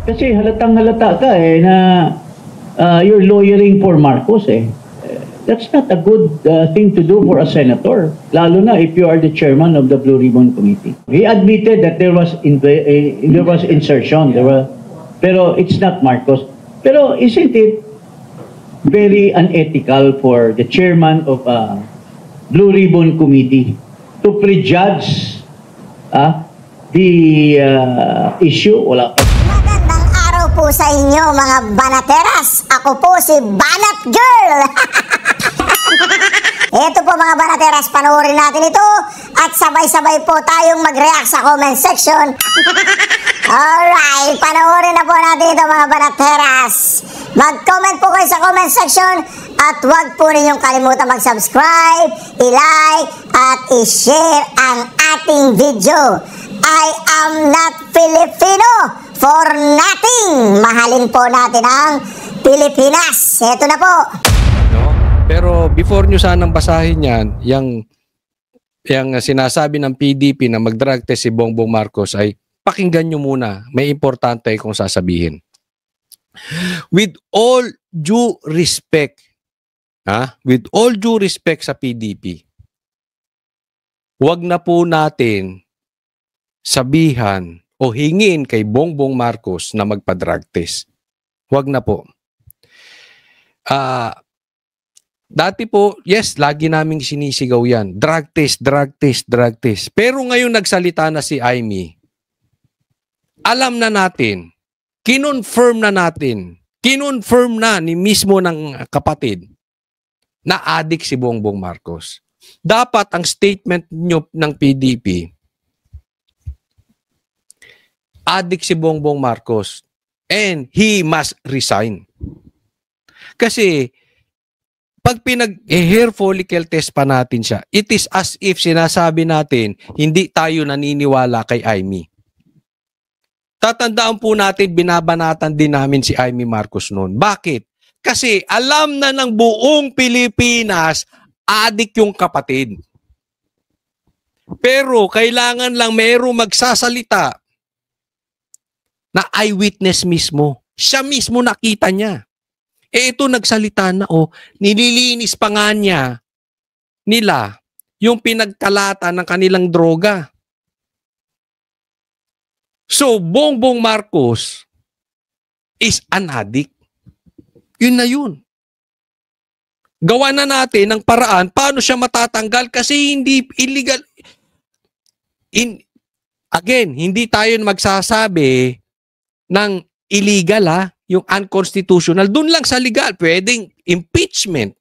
Kasi halatang-halata ka na you're lawyering for Marcos eh. That's not a good thing to do for a senator, lalo na if you are the chairman of the Blue Ribbon Committee. He admitted that there was insertion, pero it's not Marcos. Pero isn't it very unethical for the chairman of a Blue Ribbon Committee to prejudge the issue? Wala pa. Magandang araw po sa inyo mga banateras. Ako po si Banat Girl. Ito po mga banateras, panoorin natin ito at sabay-sabay po tayong mag-react sa comment section. Alright, panoorin na po natin ito mga banateras. Mag-comment po kayo sa comment section at huwag po ninyong kalimutan mag-subscribe, i-like at i-share ang ating video. I am not Filipino for nothing. Mahalin po natin ang Pilipinas. Ito na po. Pero before nyo sanang basahin yan, yung sinasabi ng PDP na mag-drug test si Bongbong Marcos ay pakinggan nyo muna. May importante kung sasabihin. With all due respect, with all due respect sa PDP, wag na po natin sabihan o hingin kay Bongbong Marcos na magpa-drug test. Wag na po. Dati po, yes, lagi naming sinisigaw yan. Drug test, drug test, drug test. Pero ngayon nagsalita na si Amy. Alam na natin, kinonfirm na ni mismo ng kapatid na addict si Bongbong Marcos. Dapat ang statement nyo ng PDP, addict si Bongbong Marcos and he must resign. Kasi pag hair follicle test pa natin siya, it is as if sinasabi natin, hindi tayo naniniwala kay Amy. Tatandaan po natin, binabanatan din namin si Amy Marcos noon. Bakit? Kasi alam na ng buong Pilipinas, adik yung kapatid. Pero kailangan lang mayroong magsasalita na eyewitness mismo. Siya mismo nakita niya. Ito nagsalita na nililinis pa nga nila yung pinagkalata ng kanilang droga. So, Bongbong Marcos is an addict. Yun na yun. Gawa na natin ng paraan paano siya matatanggal kasi hindi illegal. Again, hindi tayo magsasabi ng illegal yung unconstitutional, dun lang sa legal, pwedeng impeachment.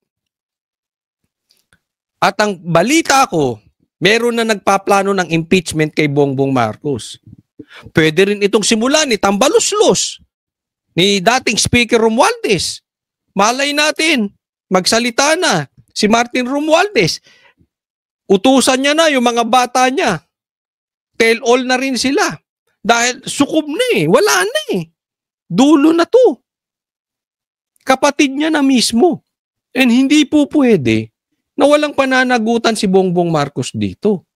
At ang balita ko, meron na nagpaplano ng impeachment kay Bongbong Marcos. Pwede rin itong simulan ni Tambaluslos, ni dating Speaker Romualdez. Malay natin, magsalita na si Martin Romualdez. Utusan niya na yung mga bata niya. Tell all na rin sila. Dahil sukob na wala na dulo na to. Kapatid niya na mismo. And hindi po pwede na walang pananagutan si Bongbong Marcos dito.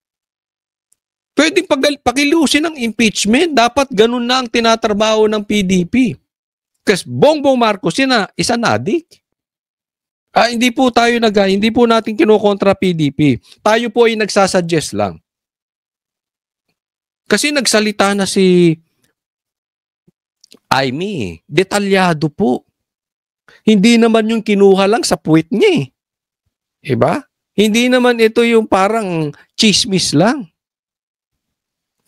Pwedeng pakilusin ng impeachment. Dapat ganun na ang tinatrabaho ng PDP. Kasi Bongbong Marcos is an addict. Hindi po natin kinukontra PDP. Tayo po ay nagsasuggest lang. Kasi nagsalita na si Amy, detalyado po. Hindi naman yung kinuha lang sa puwit niya Diba? Hindi naman ito yung parang chismis lang.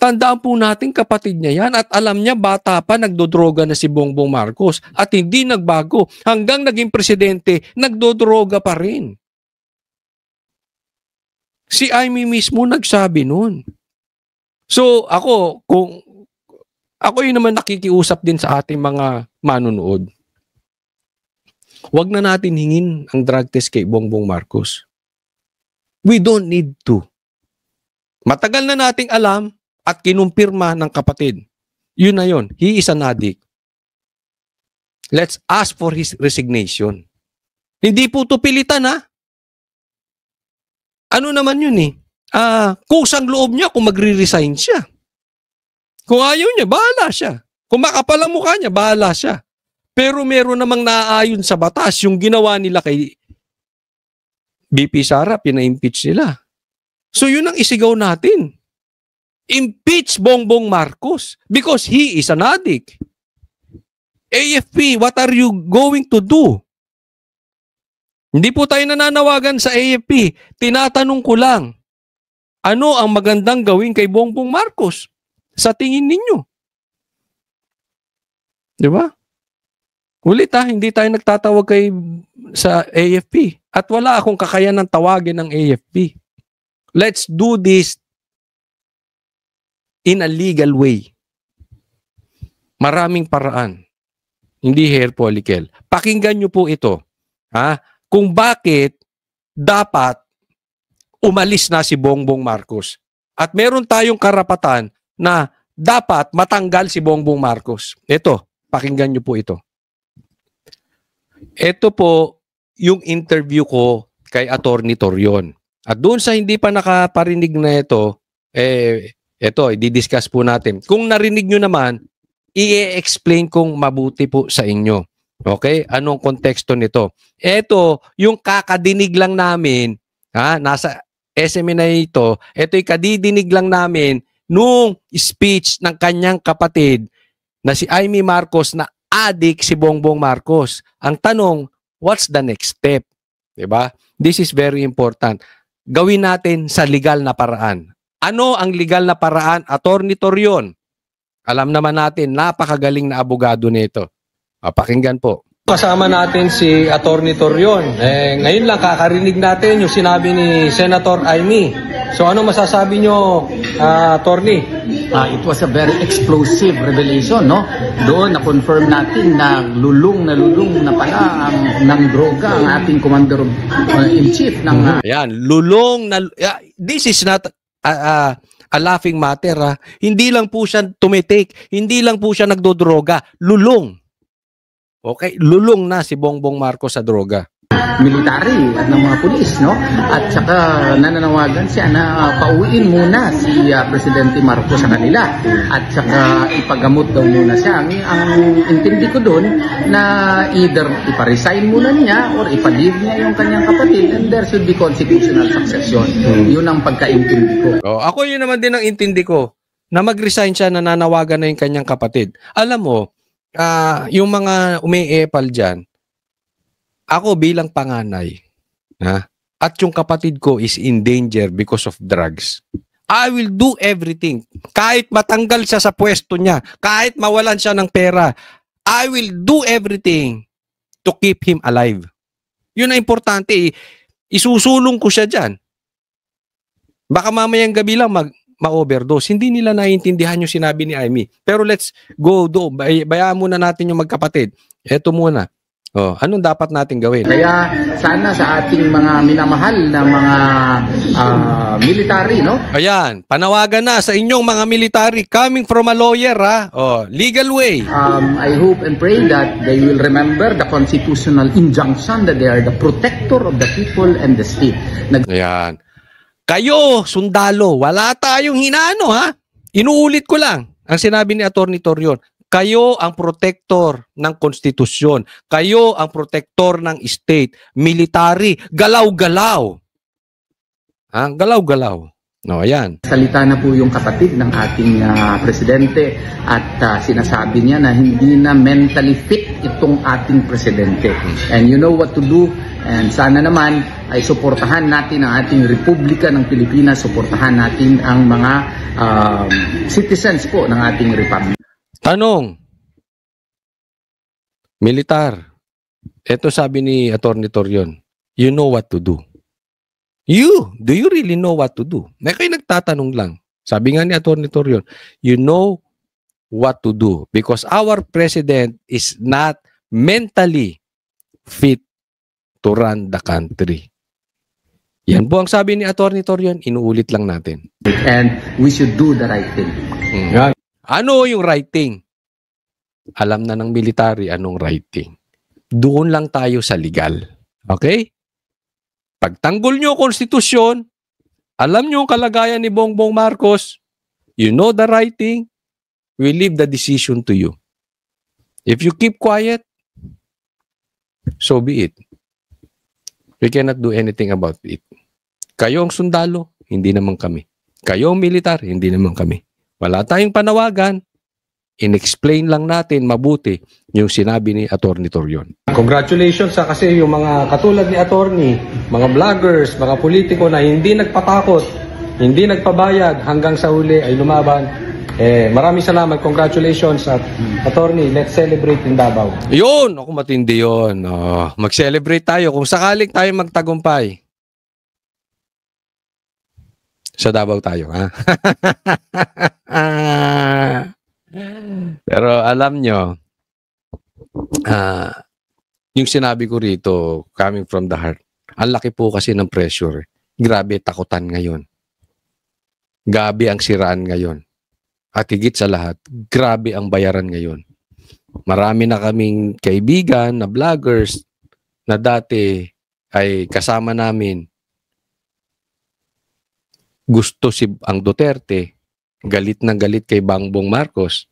Tandaan po natin kapatid niya yan at alam niya bata pa nagdodroga na si Bongbong Marcos at hindi nagbago. Hanggang naging presidente, nagdodroga pa rin. Si Amy mismo nagsabi nun. So ako yun naman nakikiusap din sa ating mga manunood. Huwag na natin hingin ang drug test kay Bongbong Marcos. We don't need to. Matagal na nating alam at kinumpirma ng kapatid. Yun na yun. He is an addict. Let's ask for his resignation. Hindi po ito pilitan Ano naman yun kusang loob niya kung magre-resign siya. Kung ayaw niya, bahala siya. Kung makapal ang mukha niya, bahala siya. Pero meron namang naaayon sa batas yung ginawa nila kay BP Sara, pina-impeach nila. So yun ang isigaw natin. Impeach Bongbong Marcos because he is an addict. AFP, what are you going to do? Hindi po tayo nananawagan sa AFP. Tinatanong ko lang, ano ang magandang gawin kay Bongbong Marcos sa tingin ninyo? Di ba? Ulit hindi tayo nagtatawag sa AFP. At wala akong kakayanang tawagin ng AFP. Let's do this in a legal way. Maraming paraan. Hindi hair follicle. Pakinggan nyo po ito. Kung bakit dapat umalis na si Bongbong Marcos. At meron tayong karapatan na dapat matanggal si Bongbong Marcos. Ito, pakinggan nyo po ito. Ito po yung interview ko kay Attorney Torion. At doon sa hindi pa nakaparinig na ito, ito, i-discuss po natin. Kung narinig nyo naman, i-explain kong mabuti po sa inyo. Okay? Anong konteksto nito? Ito, yung kakadinig lang namin, nasa SME na ito yung kadidinig lang namin nung speech ng kanyang kapatid na si Amy Marcos na addict si Bongbong Marcos. Ang tanong, what's the next step? Diba? This is very important. Gawin natin sa legal na paraan. Ano ang legal na paraan? Attorney Torion. Alam naman natin, napakagaling na abogado nito. Pakinggan po. Kasama natin si Attorney Torion. Ngayon lang kakarinig natin yung sinabi ni Senator Amy. So ano masasabi nyo, Attorney? It was a very explosive revelation, no? Doon na-confirm natin na lulong na pala ng droga ang ating Commander-in-Chief ng... Ayan, lulong na... This is not a laughing matter. Hindi lang po siya tumitake, hindi lang po siya nagdodroga, lulong. Okay, lulong na si Bongbong Marcos sa droga. Military at ng mga pulis, no? At saka nananawagan siya na pauwiin muna si Presidente Marcos sa kanila. At saka ipagamot daw muna siya. Ang intindi ko doon na either iparesign muna niya or ipa-leave niya yung kanyang kapatid and there should be constitutional succession. Yun ang pagkaintindi ko. Ako yun naman din ang intindi ko na mag-resign siya, nananawagan na yung kanyang kapatid. Alam mo, yung mga umiepal dyan, ako bilang panganay, at yung kapatid ko is in danger because of drugs, I will do everything. Kahit matanggal siya sa pwesto niya, kahit mawalan siya ng pera, I will do everything to keep him alive. Yun ang importante. Isusulong ko siya dyan. Baka mamayang gabi lang ma-overdose. Hindi nila naiintindihan yung sinabi ni Amy. Pero let's go do. Bayaan muna natin yung magkapatid. Eto muna. Anong dapat natin gawin? Kaya sana sa ating mga minamahal na mga military, no? Ayan, panawagan na sa inyong mga military coming from a lawyer, legal way. I hope and pray that they will remember the constitutional injunction that they are the protector of the people and the state. Ayan. Kayo, sundalo, wala tayong hinano, Inuulit ko lang ang sinabi ni Attorney Torion. Kayo ang protector ng konstitusyon. Kayo ang protector ng state. Military, galaw-galaw. Galaw-galaw. No, ayan. Salita na po yung kapatid ng ating presidente at sinasabi niya na hindi na mentally fit itong ating presidente. And you know what to do. And sana naman ay suportahan natin ang ating Republika ng Pilipinas, suportahan natin ang mga citizens po ng ating republic. Tanong, militar, eto sabi ni Attorney Torion, you know what to do. Do you really know what to do? Kayo nagtatanong lang. Sabi nga ni Attorney Torion, you know what to do because our president is not mentally fit to run the country. Yan po ang sabi ni Attorney Torion, inuulit lang natin. And we should do the right thing. Ano yung right thing? Alam na ng military anong right thing. Doon lang tayo sa legal. Okay? Pagtanggol nyo konstitusyon, alam nyo ang kalagayan ni Bongbong Marcos, you know the right thing, we leave the decision to you. If you keep quiet, so be it. We cannot do anything about it. Kayo ang sundalo, hindi naman kami. Kayo ang militar, hindi naman kami. Wala tayong panawagan. In-explain lang natin mabuti yung sinabi ni Atty. Torion. Congratulations sa kasi yung mga katulad ni Atty., mga vloggers, mga politiko na hindi nagpatakot, hindi nagpabayad hanggang sa huli ay lumaban. Maraming salamat. Congratulations at Atty., let's celebrate in Davao. Yun! Ako matindi yun. Mag-celebrate tayo. Kung sakaling tayo magtagumpay, sa Davao tayo, ha? Pero alam nyo, yung sinabi ko rito, coming from the heart, ang laki po kasi ng pressure. Grabe takutan ngayon. Grabe ang siraan ngayon. At higit sa lahat, grabe ang bayaran ngayon. Marami na kaming kaibigan na vloggers na dati ay kasama namin. Gusto ang Duterte, galit na galit kay Bongbong Marcos,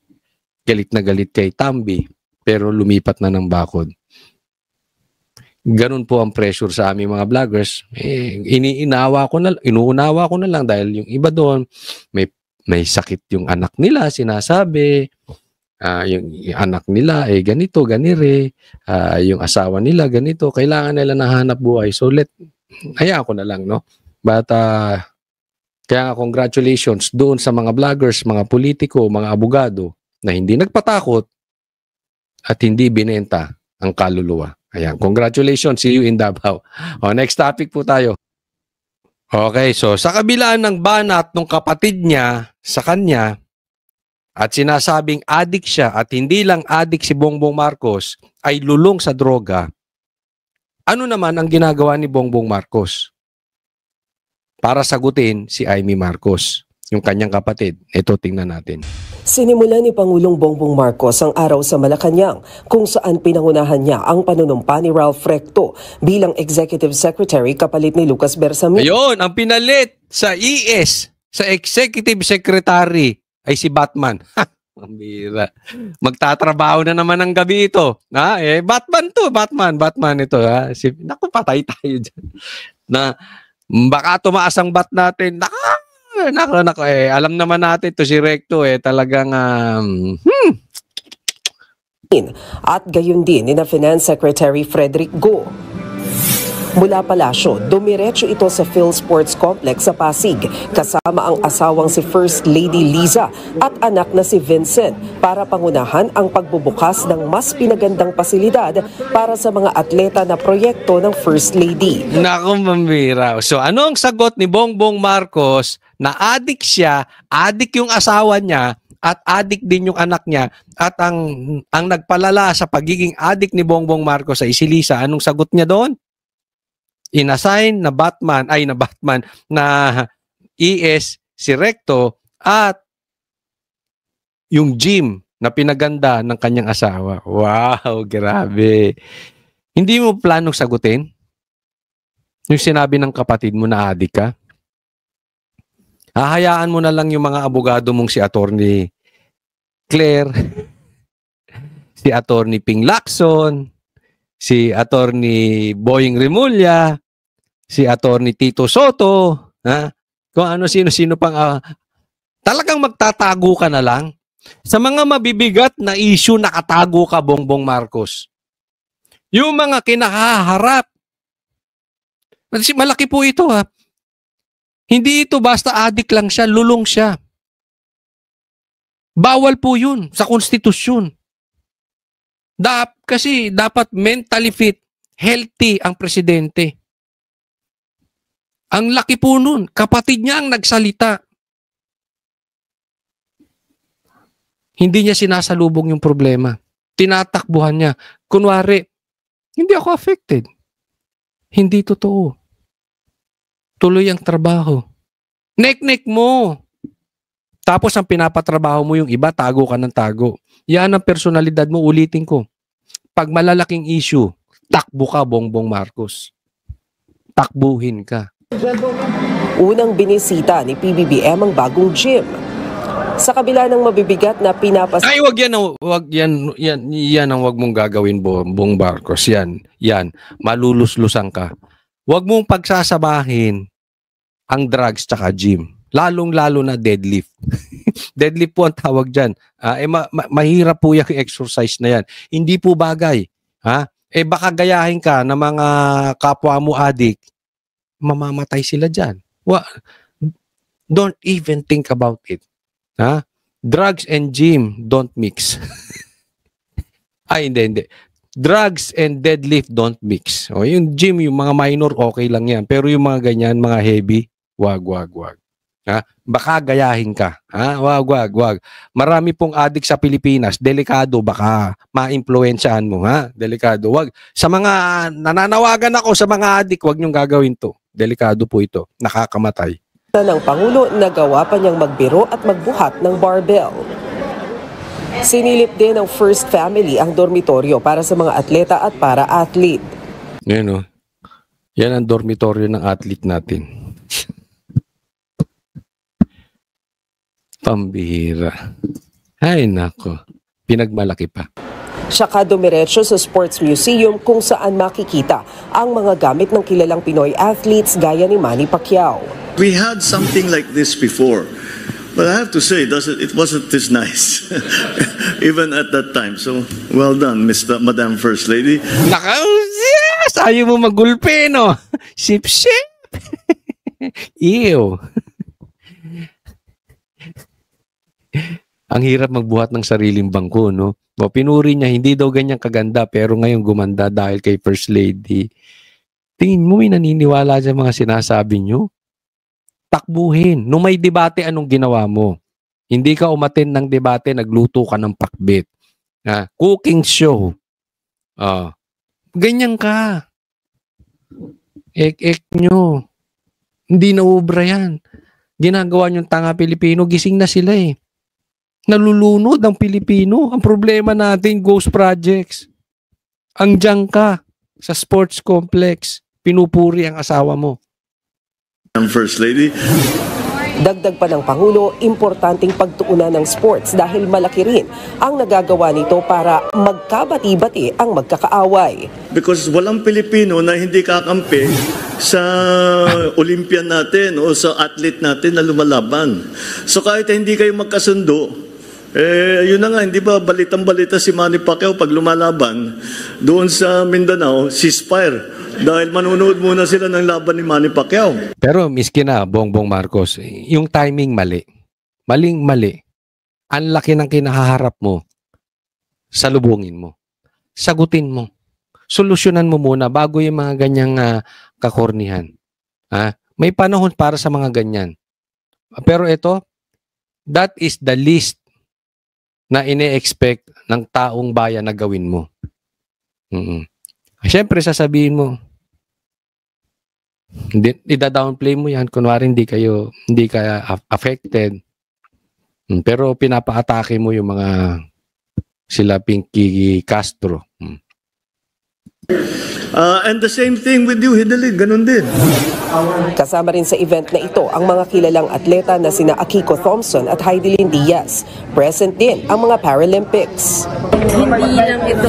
galit na galit kay Tambi, pero lumipat na ng bakod. Ganun po ang pressure sa aming mga vloggers. Inuunawa ko na lang dahil yung iba doon, may sakit yung anak nila, sinasabi, yung anak nila ganito, ganire, yung asawa nila ganito, kailangan nila ng hanap buhay. So hayaan ko na lang, no? But kaya congratulations doon sa mga vloggers, mga politiko, mga abogado na hindi nagpatakot at hindi binenta ang kaluluwa. Ayan, congratulations, see you in Davao. Next topic po tayo. Okay, so sa kabila ng banat ng kapatid niya sa kanya at sinasabing adik siya at hindi lang adik si Bongbong Marcos ay lulong sa droga, ano naman ang ginagawa ni Bongbong Marcos? Para sagutin si Amy Marcos, yung kanyang kapatid. Ito, tingnan natin. Sinimula ni Pangulong Bongbong Marcos ang araw sa Malacanang kung saan pinangunahan niya ang panunumpa ni Ralph Recto bilang Executive Secretary kapalit ni Lucas Bersamin. Ayun, ang pinalit sa ES, sa Executive Secretary ay si Batman. Mambira. Magtatrabaho na naman ng gabi ito. Batman to, Batman ito. Naku, patay tayo dyan. Na baka tumaas ang bat natin. Nako, alam naman natin to si Recto talagang At gayon din ni na Finance Secretary Frederick Go. Mula palasyo, dumiretso ito sa PhilSports Complex sa Pasig kasama ang asawang si First Lady Liza at anak na si Vincent para pangunahan ang pagbubukas ng mas pinagandang pasilidad para sa mga atleta na proyekto ng First Lady. Naku, mambira. So ano ang sagot ni Bongbong Marcos na adik siya, adik yung asawa niya at adik din yung anak niya at ang nagpalala sa pagiging adik ni Bongbong Marcos ay si Liza. Anong sagot niya doon? Inassign na na ES si Recto at yung gym na pinaganda ng kanyang asawa. Wow, grabe. Hindi mo planong sagutin yung sinabi ng kapatid mo na adik ka? Hahayaan mo na lang yung mga abogado mong si Atty. Claire, si Atty. Ping Lacson, si Atty. Boying Remulla, si Atty. Tito Soto, kung ano sino-sino pang talagang magtatago ka na lang. Sa mga mabibigat na issue nakatago ka, Bongbong Marcos. Yung mga kinahaharap. Malaki po ito Hindi ito basta adik lang siya, lulong siya. Bawal po yun sa konstitusyon. Kasi dapat mentally fit, healthy ang presidente. Ang laki po nun, kapatid niya ang nagsalita. Hindi niya sinasalubong yung problema. Tinatakbuhan niya. Kunwari, hindi ako affected. Hindi totoo. Tuloy ang trabaho. Nek-nek mo. Tapos ang pinapatrabaho mo yung iba, tago ka ng tago. Yan ang personalidad mo, ulitin ko. Pag malalaking issue, takbo ka, Bongbong Marcos. Takbuhin ka. Unang binisita ni PBBM ang bagong gym. Sa kabila ng mabibigat na Ay, wag yan ang wag mong gagawin, Bong Marcos. Yan, maluluslusan ka. Wag mong pagsasabahin ang drugs tsaka gym. Lalong-lalo na deadlift. Deadlift po ang tawag dyan. Mahirap po yung exercise na yan. Hindi po bagay. Baka gayahin ka ng mga kapwa mo adik, mamamatay sila dyan. Don't even think about it. Drugs and gym don't mix. Hindi. Drugs and deadlift don't mix. Yung gym, yung mga minor, okay lang yan. Pero yung mga ganyan, mga heavy, wag. Baka gayahin ka. Wag. Marami pong adik sa Pilipinas, delikado, baka ma-impluwensyahan mo. Delikado. Wag. Sa mga nananawagan ako sa mga adik, wag niyong gagawin to. Delikado po ito. Nakakamatay. ng Pangulo, nagawa pa niyang magbiro at magbuhat ng barbell. Sinilip din ng First Family ang dormitoryo para sa mga atleta at para-athlete. Yan yan ang dormitoryo ng athlete natin. Pambihira. Ay nako, pinagmalaki pa. Saka dumiretso sa Sports Museum kung saan makikita ang mga gamit ng kilalang Pinoy athletes gaya ni Manny Pacquiao. We had something like this before, but I have to say it wasn't this nice, even at that time. So, well done, Madam First Lady. Yes! Ayaw mo magulpe, no? Sip-sip! Ew! Ang hirap magbuhat ng sariling bangko, no? Pinuri niya, hindi daw ganyan kaganda, pero ngayon gumanda dahil kay First Lady. Tingin mo, may naniniwala sa mga sinasabi niyo? Takbuhin. Nung may debate, anong ginawa mo? Hindi ka umattend ng debate, nagluto ka ng pakbet. Cooking show. Ganyan ka. Ek nyo. Hindi na obra yan. Ginagawa nyo tanga Pilipino, gising na sila eh. Nalulunod ang Pilipino. Ang problema natin, ghost projects. Ang diyan ka sa sports complex, pinupuri ang asawa mo. First Lady. Dagdag pa ng Pangulo, importanteng pagtuunan ng sports dahil malaki rin ang nagagawa nito para magkabati-bati ang magkakaaway. Because walang Pilipino na hindi kakampi sa Olympian natin o sa athlete natin na lumalaban. So kahit hindi kayo magkasundo, yun na nga, hindi ba balitang-balita si Manny Pacquiao pag lumalaban doon sa Mindanao, ceasefire. Dahil manunood muna sila ng laban ni Manny Pacquiao. Pero miski na, Bongbong Marcos, yung timing mali. Maling-mali. Ang laki ng kinahaharap mo, salubungin mo. Sagutin mo. Solusyonan mo muna bago yung mga ganyang kakornihan. May panahon para sa mga ganyan. Pero ito, that is the least na ine-expect ng taong bayan na gawin mo. Siyempre, sasabihin mo, ida-downplay mo yan, kunwari hindi ka affected. Pero pinapaatake mo yung mga sila Pinky Castro. And the same thing with you, Hidelit, ganun din. Kasama rin sa event na ito ang mga kilalang atleta na sina Akiko Thompson at Heidelin Diaz. Present din ang mga Paralympics. Hindi lang ito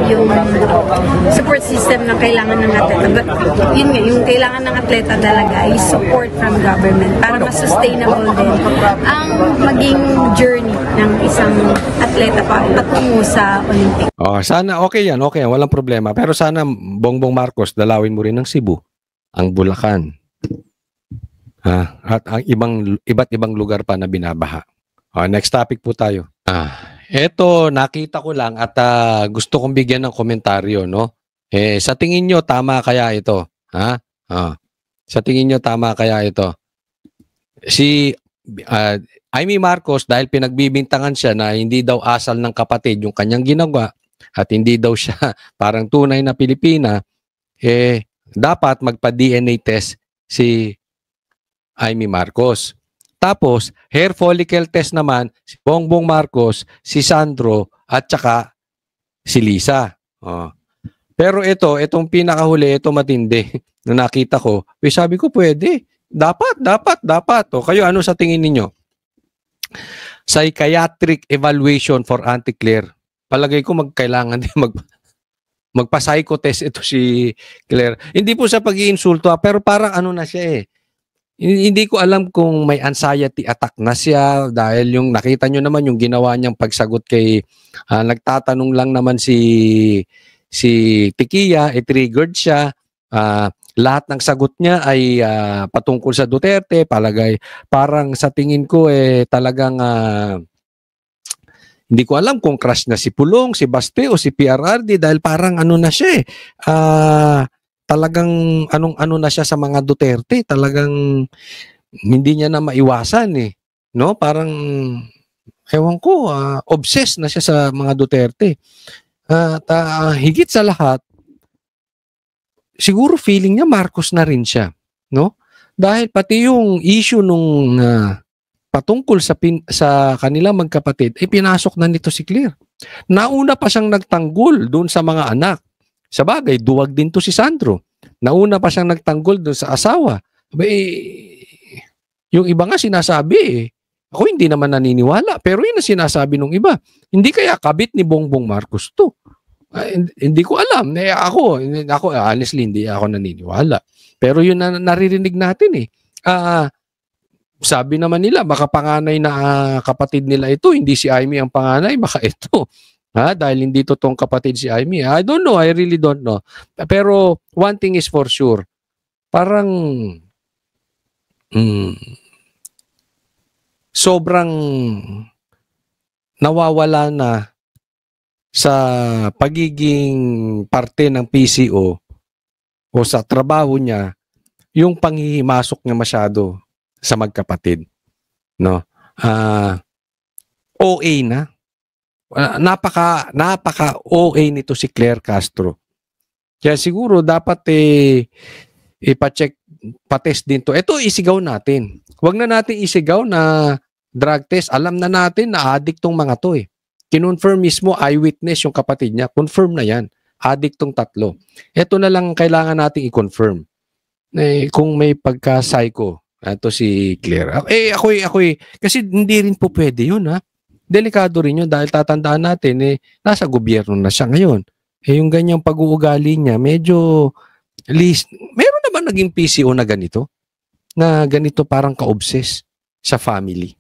yung support system na kailangan ng atleta. But yun nga, yung kailangan ng atleta talaga is support from government para mas sustainable din ang maging journey ng isang atleta patungo sa Olympic. Sana okay yan, walang problema. Pero sana, Bongbong Marcos, dalawin mo rin ng Cebu, ang Bulacan, at ang iba't ibang lugar pa na binabaha. Next topic po tayo. Eto, nakita ko lang at gusto kong bigyan ng komentaryo, no? Sa tingin nyo, tama kaya ito? Sa tingin nyo, tama kaya ito? Si Amy Marcos, dahil pinagbibintangan siya na hindi daw asal ng kapatid yung kanyang ginawa at hindi daw siya parang tunay na Pilipina, dapat magpa-DNA test si Amy Marcos. Tapos, hair follicle test naman, si Bongbong Marcos, si Sandro, at saka si Lisa. Pero itong pinakahuli, ito matindi, na nakita ko, sabi ko pwede. Dapat. Kayo, ano sa tingin ninyo? psychiatric evaluation for Auntie Claire. Palagay ko kailangan din magpa-psychotest ito si Claire. Hindi po sa pag-iinsulto, pero parang ano na siya eh. Hindi ko alam kung may anxiety attack na siya dahil yung nakita nyo naman yung ginawa niyang pagsagot kay nagtatanong lang naman si Tikia, triggered siya. Lahat ng sagot niya ay patungkol sa Duterte, parang sa tingin ko talagang hindi ko alam kung crush na si Pulong, si Baste o si PRRD dahil parang ano na siya talagang anong-ano na siya sa mga Duterte, talagang hindi niya na maiwasan no? Parang ewan ko, obsessed na siya sa mga Duterte. Higit sa lahat, siguro feeling niya Marcos na rin siya, no? Dahil pati yung issue nung patungkol sa kanilang magkapatid, pinasok na nito si Claire. Nauna pa siyang nagtanggol doon sa mga anak. Sa bagay, duwag din to si Sandro. Nauna pa siyang nagtanggol doon sa asawa. Yung iba nga sinasabi ako hindi naman naniniwala, pero yun ang sinasabi ng iba. Hindi kaya kabit ni Bongbong Marcos to? Hindi ko alam. Ako honestly, hindi ako naniniwala. Pero yun na naririnig natin sabi naman nila, baka panganay na kapatid nila ito, hindi si Amy ang panganay, baka ito. Dahil hindi totoong kapatid si Amy. I don't know, I really don't know. Pero one thing is for sure, parang sobrang nawawala na sa pagiging parte ng PCO o sa trabaho niya yung panghihimasok niya masyado sa magkapatid, no? OA na. Napaka OA nito si Claire Castro. Kaya siguro dapat ipa-check, pa-test din to. Ito isigaw natin. Huwag na natin isigaw na drug test. Alam na natin na addict tong mga to Kinonfirm mismo eyewitness yung kapatid niya. Confirm na yan. Addict tong tatlo. Ito na lang kailangan natin i-confirm. Kung may pagka-psycho. Ito si Claire. Ako'y kasi hindi rin po pwede yun Delikado rin yun dahil tatandaan natin nasa gobyerno na siya ngayon. Yung ganyang pag-uugali niya, medyo meron naman naging PCO na ganito parang ka-obsess sa family.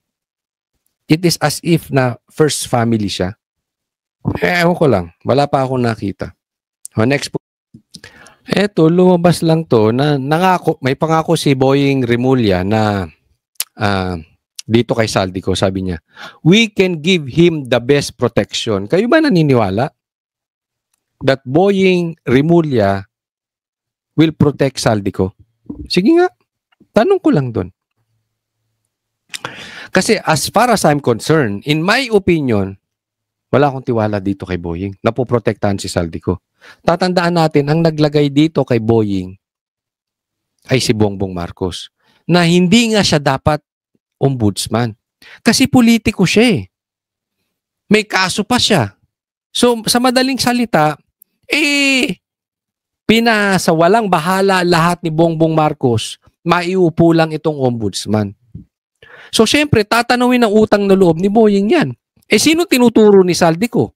It is as if na first family siya. Ewan ko lang. Wala pa akong nakita. Next po. Eto, lumabas lang to na may pangako si Boying Rimulya na dito kay Saldico, sabi niya, we can give him the best protection. Kayo ba naniniwala that Boying Rimulya will protect Saldico? Sige nga, tanong ko lang doon. Kasi as far as I'm concerned, in my opinion, wala akong tiwala dito kay Boying. Napoprotektahan si Saldico. Tatandaan natin, ang naglagay dito kay Boying ay si Bongbong Marcos. Na hindi nga siya dapat ombudsman. Kasi politiko siya May kaso pa siya. So, sa madaling salita, pinasa walang bahala lahat ni Bongbong Marcos, maiupo lang itong ombudsman. So, syempre, tatanawin ang utang na loob ni Boying yan. Sino tinuturo ni Saldico?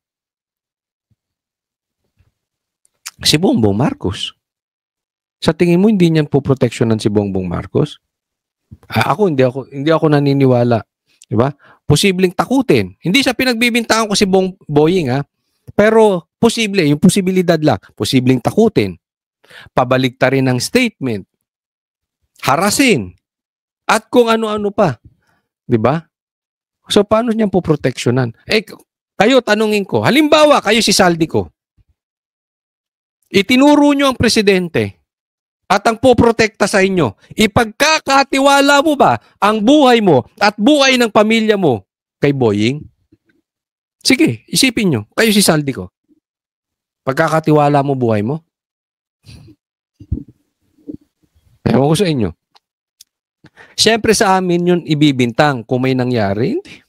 Si Bongbong Marcos. Sa tingin mo, hindi niyan po proteksyonan si Bongbong Marcos? Hindi ako naniniwala. Diba? Posibleng takutin. Hindi siya pinagbibintangan ko si Boying Pero yung posibilidad lang. Posibleng takutin. Pabaligtarin ng statement. Harasin. At kung ano-ano pa. Diba? So, paano niyan po proteksyonan? Kayo, tanungin ko. Halimbawa, kayo si Saldico. Itinuro nyo ang presidente at ang poprotekta sa inyo. Ipagkakatiwala mo ba ang buhay mo at buhay ng pamilya mo kay Boying? Sige, isipin nyo. Kayo si Saldico. Pagkakatiwala mo buhay mo? Ewan ko sa inyo. Siyempre sa amin yun ibibintang kung may nangyari. Hindi.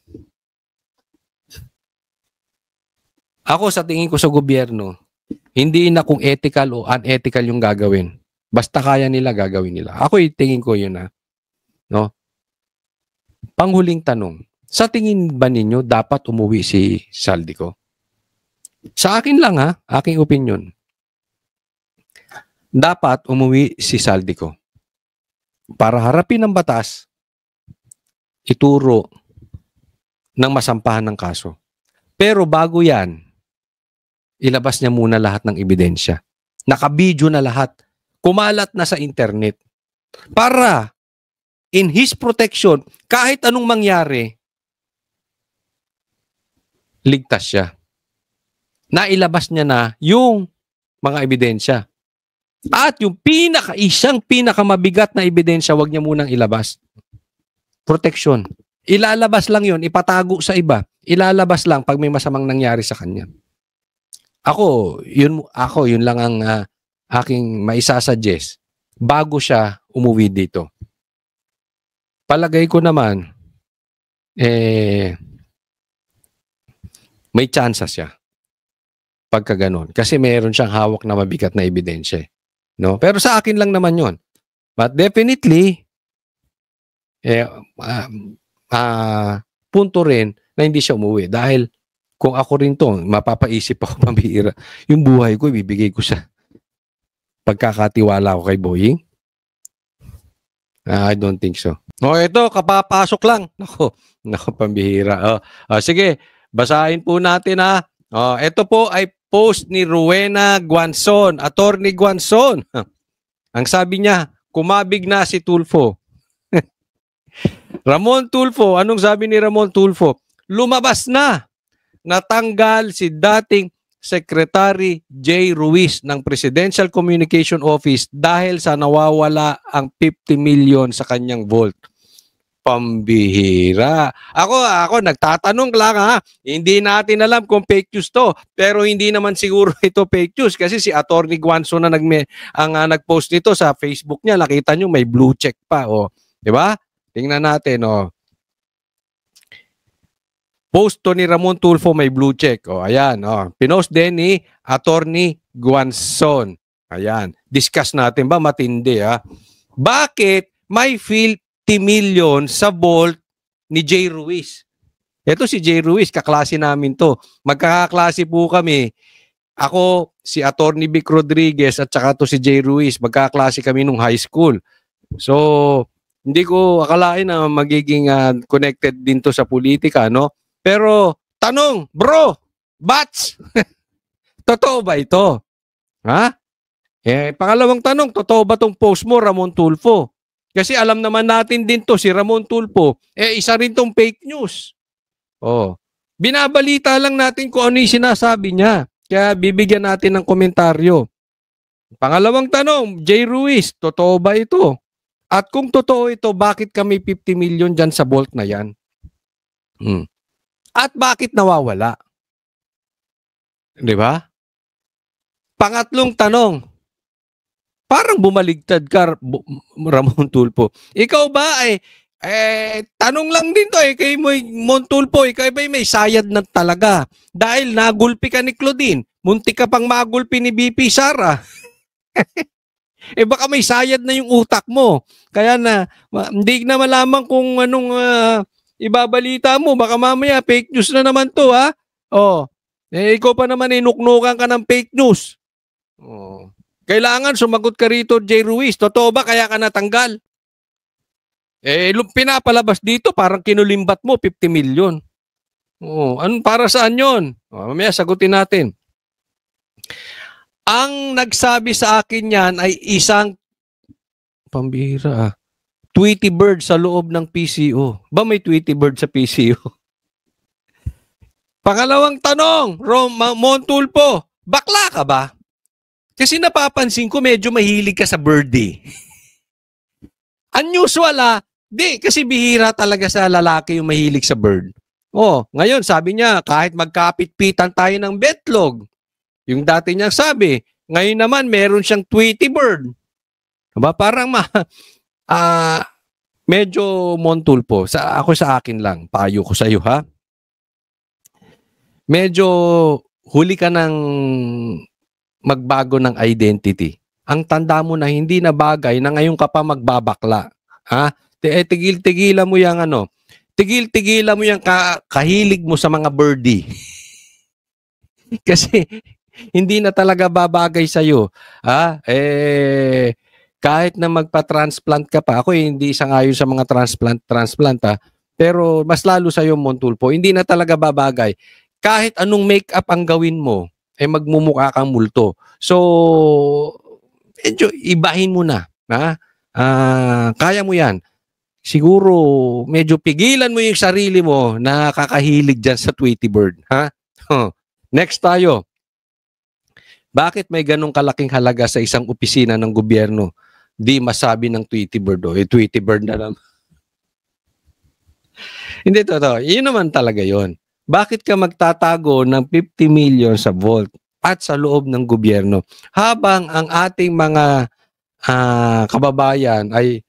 Ako sa tingin ko sa gobyerno, hindi na kung ethical o unethical yung gagawin. Basta kaya nila, gagawin nila. Ako tingin ko yun No? Panghuling tanong. Sa tingin ba ninyo dapat umuwi si Saldico? Sa akin lang aking opinion. Dapat umuwi si Saldico. Para harapin ang batas, ituro ng masampahan ng kaso. Pero bago yan, ilabas niya muna lahat ng ebidensya. Nakabidyo na lahat. Kumalat na sa internet. Para, in his protection, kahit anong mangyari, ligtas siya. Nailabas niya na yung mga ebidensya. At yung isang pinakamabigat na ebidensya, wag niya munang ilabas. Protection. Ilalabas lang yon, ipatago sa iba. Ilalabas lang pag may masamang nangyari sa kanya. Ako, yun lang ang aking maisasuggest bago siya umuwi dito. Palagay ko naman, may chance siya pagka ganun. Kasi mayroon siyang hawak na mabigat na ebidensya. No? Pero sa akin lang naman yon. But definitely, punto rin na hindi siya umuwi. Dahil kung ako rin to, mapapaisip ako pambihira. Yung buhay ko, ibibigay ko sa pagkakatiwala ko kay Boying. I don't think so. Ito, kapapasok lang. Nako, pambihira. Sige, basahin po natin ito po ay post ni Rowena Guanzon, Attorney Guanzon. Ang sabi niya, kumabig na si Tulfo. Ramon Tulfo, anong sabi ni Ramon Tulfo? Lumabas na. Natanggal si dating Secretary J. Ruiz ng Presidential Communication Office dahil sa nawawala ang 50 million sa kanyang vault. Pambihira. Ako nagtatanong lang Hindi natin alam kung fake news to. Pero hindi naman siguro ito fake news kasi si Attorney Guanzon na nag-post nito sa Facebook niya. Nakita nyo may blue check pa. Di ba? Tingnan natin. Post to ni Ramon Tulfo may blue check. Ayan. Pinost din ni Attorney Guanzon. Ayan. Discuss natin ba? Matindi Bakit may 50 million sa vault ni J. Ruiz? Ito si J. Ruiz, kaklase namin to. Magkakaklase po kami. Ako, si Attorney Vic Rodriguez at saka to si J. Ruiz. Magkakaklase kami nung high school. So, hindi ko akalain na magiging connected din to sa politika, no? Pero, tanong, bro, bats, totoo ba ito? Pangalawang tanong, totoo ba tong post mo, Ramon Tulfo? Kasi alam naman natin din to, si Ramon Tulfo, isa rin tong fake news. Binabalita lang natin kung ano yung sinasabi niya. Kaya bibigyan natin ng komentaryo. Pangalawang tanong, J. Ruiz, totoo ba ito? At kung totoo ito, bakit kami 50 million dyan sa vault na yan? At bakit nawawala? Di ba? Pangatlong tanong, parang bumaligtad ka, Ramon Tulfo. Ikaw ba tanong lang din to kay Mon Tulfo, ikaw ba may sayad na talaga? Dahil nagulpi ka ni Claudine, muntik ka pang magulpi ni BP Sara. Baka may sayad na yung utak mo. Kaya hindi na malaman kung anong ibabalita mo. Baka mamaya fake news na naman to ikaw pa naman inuknukan ka ng fake news. Kailangan sumagot ka rito, J. Ruiz. Totoo ba kaya ka natanggal? Pinapalabas dito, parang kinulimbat mo, 50 million. Para saan yun? Mamaya sagutin natin. Ang nagsabi sa akin yan ay isang pambihira Tweety Bird sa loob ng PCO. Ba may Tweety Bird sa PCO? Pangalawang tanong, Mon Tulfo, bakla ka ba? Kasi napapansin ko medyo mahilig ka sa birdie. Unusual di, kasi bihira talaga sa lalaki yung mahilig sa bird. Ngayon sabi niya, kahit magkapit-pitan tayo ng betlog. Yung dati niyang sabi, ngayon naman meron siyang Tweety Bird. Diba? Parang medyo Mon Tulfo. Ako sa akin lang, payo ko sa iyo medyo huli ka ng magbago ng identity. Ang tanda mo na hindi na bagay na ngayon ka pa magbabakla. Tigil-tigilan mo yung tigil-tigilan mo yung kahilig mo sa mga birdie. Kasi hindi na talaga babagay sa'yo. Kahit na magpa-transplant ka pa, ako hindi sangayon sa mga transplant pero mas lalo sa'yo, Montulfo, hindi na talaga babagay. Kahit anong make-up ang gawin mo, magmumukha kang multo. So, medyo ibahin mo na. Kaya mo yan. Siguro, medyo pigilan mo yung sarili mo na kakahilig dyan sa Tweety Bird. Next tayo. Bakit may ganong kalaking halaga sa isang opisina ng gobyerno? Di masabi ng Tweety Bird. Tweety Bird na naman. Hindi totoo. Yun naman talaga yon. Bakit ka magtatago ng 50 million sa vault at sa loob ng gobyerno habang ang ating mga kababayan ay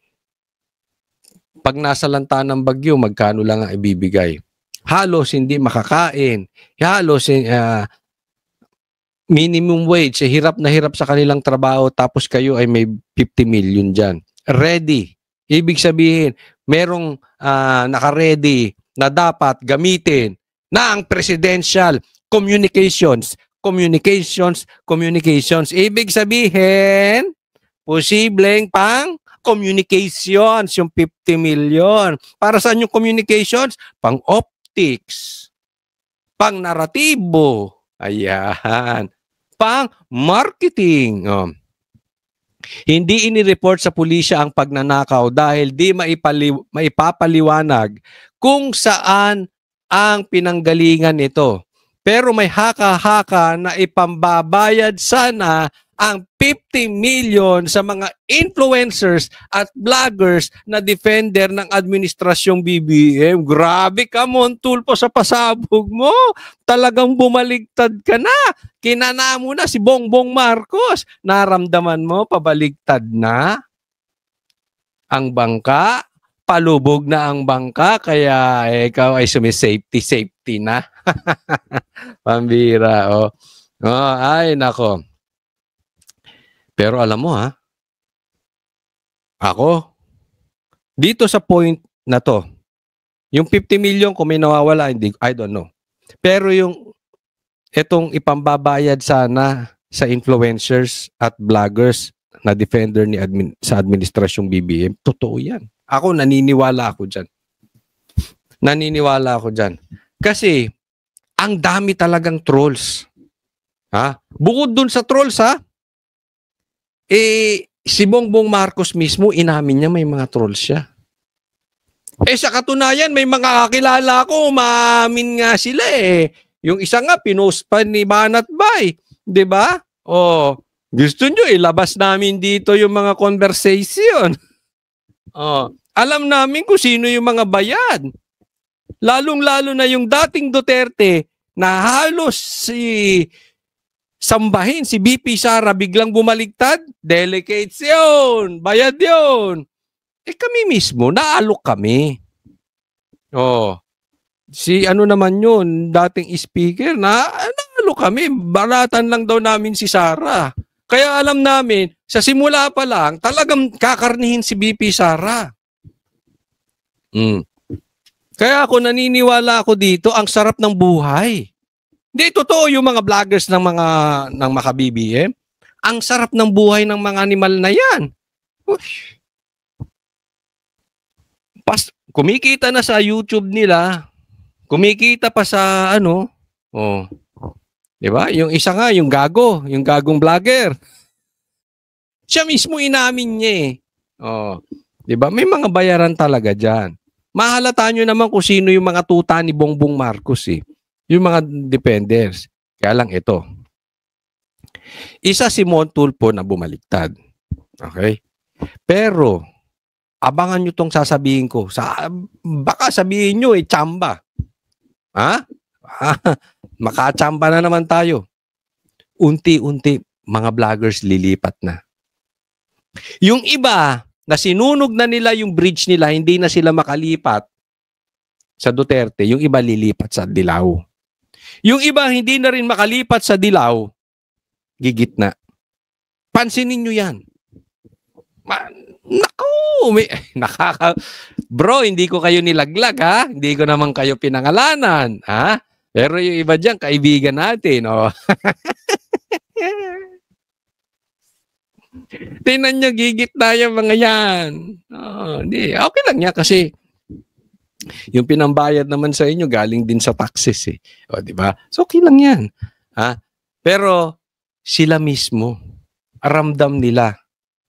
pag nasa lanta ng bagyo, magkano lang ang ibibigay? Halos hindi makakain. Halos minimum wage. Hirap na hirap sa kanilang trabaho tapos kayo ay may 50 million dyan. Ready. Ibig sabihin, merong naka-ready na dapat gamitin na ang presidential communications. Ibig sabihin, posibleng pang communications, yung 50 million. Para saan yung communications? Pang optics, pang naratibo, ayan, pang marketing. Hindi inireport sa pulisya ang pagnanakaw dahil di maipapaliwanag kung saan ang pinanggalingan nito. Pero may haka-haka na ipambabayad sana ang 50 million sa mga influencers at vloggers na defender ng administrasyong BBM. Grabe ka, Montulfo, sa pasabog mo. Talagang bumaligtad ka na. Kinana mo na si Bongbong Marcos. Naramdaman mo, pabaligtad na ang bangka. Palubog na ang bangka, kaya ikaw ay sumisafety na. Pambira, ay, nako. Pero alam mo ako, dito sa point na to, yung 50 million kung may nawawala, hindi, I don't know. Pero itong ipambabayad sana sa influencers at vloggers na defender sa administrasyong BBM, totoo yan. Ako, naniniwala ako dyan. Kasi, ang dami talagang trolls. Bukod dun sa trolls, si Bongbong Marcos mismo, inamin niya may mga trolls siya. Sa katunayan, may mga kakilala ko, umaamin nga sila Yung isa nga, pinost pa ni Banat Bay. Diba? Gusto nyo, ilabas namin dito yung mga conversation. Alam namin kung sino yung mga bayad. Lalong-lalo na yung dating Duterte na halos sambahin si BP Sara biglang bumaligtad. Delegates yun. Bayad yun. Kami mismo, naalok kami. Si ano naman yun, dating speaker, naalok kami. Baratan lang daw namin si Sara. Kaya alam namin, sa simula pa lang, talagang kakarnihin si BP Sara. Kaya ako naniniwala ako dito, ang sarap ng buhay. Hindi, totoo yung mga vloggers ng mga BBM. Ang sarap ng buhay ng mga animal na yan. Kumikita na sa YouTube nila. Kumikita pa sa diba? Yung isa nga, yung gagong vlogger. Siya mismo inamin niya diba? May mga bayaran talaga dyan. Mahalata nyo naman kung sino yung mga tuta ni Bongbong Marcos Yung mga defenders. Kaya lang ito. Isa si Montulfo na bumaligtad. Okay? Pero, abangan nyo tong sasabihin ko. Baka sabihin nyo tsamba. Makachamba na naman tayo. Unti-unti, mga vloggers lilipat na. Yung iba, na sinunog na nila yung bridge nila, hindi na sila makalipat sa Duterte, yung iba lilipat sa Dilao. Yung iba hindi na rin makalipat sa Dilao, gigitna. Pansinin nyo yan. Bro, hindi ko kayo nilaglag, ha? Hindi ko naman kayo pinangalanan, ha? Pero yung iba dyan, kaibigan natin, oh. Tingnan nyo, gigit na yung mga yan. Oh, hindi. Okay lang yan kasi yung pinambayad naman sa inyo galing din sa taxes, eh. O, di ba? So, okay lang yan. Ha? Pero, sila mismo, ramdam nila.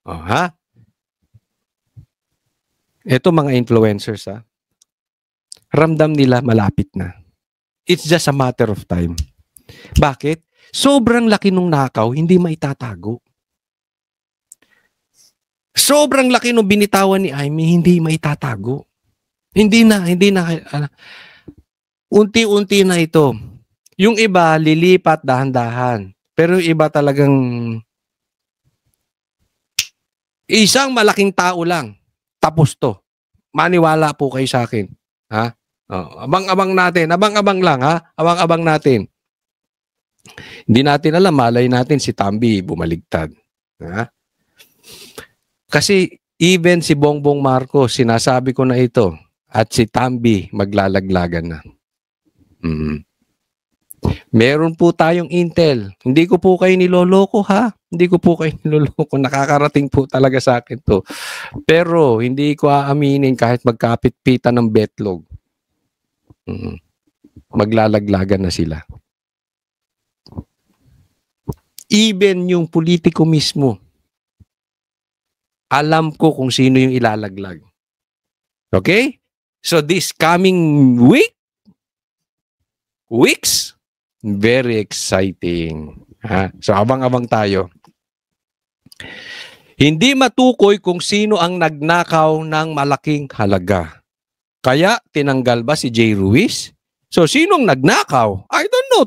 O, ha? Ito mga influencers, ha? Ramdam nila malapit na. It's just a matter of time. Bakit? Sobrang laki nung nakaw, hindi maitatago. Sobrang laki nung binitawan ni Amy, hindi maitatago. Hindi na. Unti-unti na ito. Yung iba, lilipat dahan-dahan. Pero yung iba talagang isang malaking tao lang. Tapos to. Maniwala po kayo sa akin. Ha? Oh, abang-abang natin. Abang-abang lang, ha? Abang-abang natin. Hindi natin alam, malay natin si Tambi bumaligtad. Ha? Kasi even si Bongbong Marcos, sinasabi ko na ito, at si Tambi maglalaglagan na. Meron po tayong intel. Hindi ko po kayo niloloko, ha? Hindi ko po kayo niloloko. Nakakarating po talaga sa akin to. Pero hindi ko aaminin kahit magkapit-pitan ng betlog. Maglalaglagan na sila. Even yung politiko mismo, alam ko kung sino yung ilalaglag. Okay? So this coming weeks, very exciting. Ha? So abang-abang tayo. Hindi matukoy kung sino ang nagnakaw ng malaking halaga. Kaya tinanggal ba si Jay Ruiz? So sinong nagnakaw? I don't know.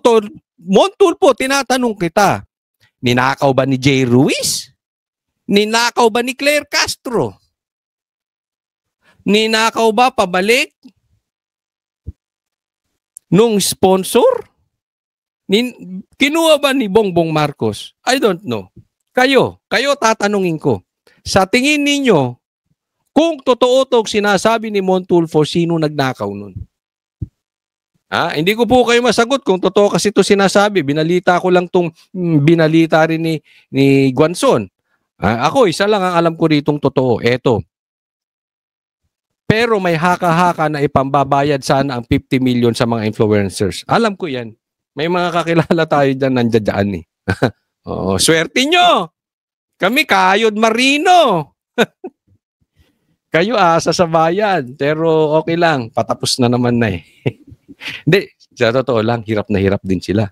Montulfo, tinatanong kita. Ninakaw ba ni Jay Ruiz? Ninakaw ba ni Claire Castro? Ninakaw ba pabalik nung sponsor? Kinuha ba ni Bongbong Marcos? I don't know. Kayo tatanungin ko. Sa tingin ninyo, kung totoo itong sinasabi ni Montulfo, sino nagnakaw nun? Hindi ko po kayo masagot kung totoo kasi ito sinasabi. Binalita ko lang itong binalita rin ni Guanzon. Ako, isa lang ang alam ko ritong totoo. Eto. Pero may haka-haka na ipambabayad sana ang 50 million sa mga influencers. Alam ko yan. May mga kakilala tayo dyan nandiyan eh. Oo, swerte nyo. Kami kayod marino. Kayo asa sa bayan. Pero okay lang. Patapos na naman na eh. Hindi, sa totoo lang, hirap na hirap din sila.